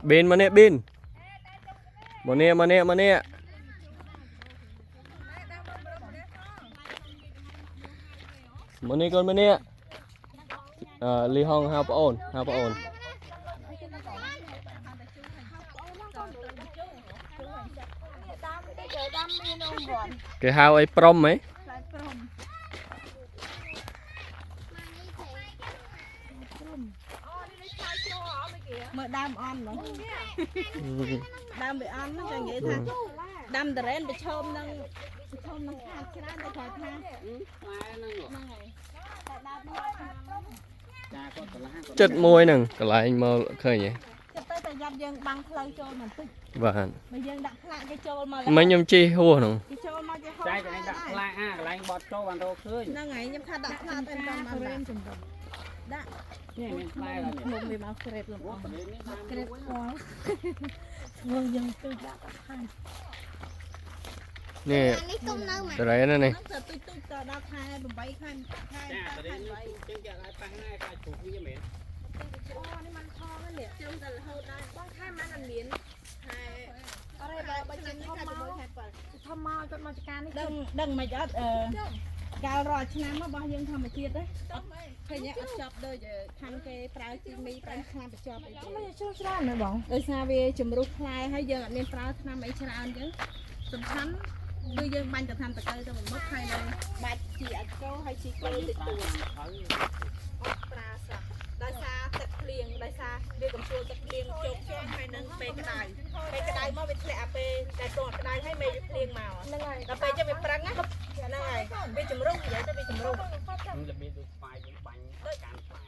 bên mà nè bên mà nè mà nè mà nè mà nè con mà nè ly hong hao ổn cái hao ấy prom ấy mở đam on nó đam bị on nó cho nghĩថាđamតរ៉េនប្រឈមនឹងខាត់ច្រើនទៅគាត់ថាchất môi nè cái lại anh mơ khơi nhỉ ទៅតែយ៉ាប់យើងបាំងផ្លូវចូលបន្តិច vâng បើយើងដាក់ខ្លាក់គេចូលមក mấy nhom chi hua nè គេចូលមកគេហូប ចាយកន្លែងដាក់ខ្លាកន្លែងបត់ចូលបានរកឃើញ ហ្នឹងហើយខ្ញុំថាដាក់ខ្លាក់ទៅតាមបានដាក់ នេះមានខ្លែហើយ ខ្ញុំវាមកក្រេបលំអងក្រេបស្គាល់ធ្វើយើងទៅដាក់ទៅខាង nè cái đấy này này ទៅទុយទៅដល់ខែ8ខែ ចាប្រទេសនេះចឹងចាក់ឲ្យប៉ះណាកាច់ពុកវាមែន អូនេះมันខហ្នឹងនេះខ្ញុំទៅរហូតដែរបងខែមិនអានមានខែអរេបើចេញខំមកធំមកគាត់មកចការនេះដឹងមិនអត់កាលរាល់ឆ្នាំរបស់យើងធម្មជាតិទេឃើញអត់ចប់ដូចខាងគេប្រើគីមីប្រើថ្នាំបញ្ចប់អីទេមិនចូលច្រើនណាបងដោយសារវាជំរុះផ្លែហើយយើងអត់មានប្រើថ្នាំអីច្រើនអញ្ចឹងសំខាន់គឺយើងបាញ់ទៅតាមតកៅទៅមុខហើយនឹងបាច់ជីអាចចូលហើយជីគោតិចតួចអត់ប្រើសោះដោយសារទឹកភ្លៀងដោយសារវាកំពុលទឹកភ្លៀងជោគជាំហើយនឹងពេលក្តៅមកវាធ្លាក់អាពេលដែលកូនក្តៅហើយមេវាភ្លៀងមកហ្នឹងហើយដល់ពេលចឹងវាប្រឹងហ្នឹងហើយវាជំរុះនិយាយទៅវាជំរុះ របៀបដូចស្វាយយើងបាញ់កាន់ខ្លា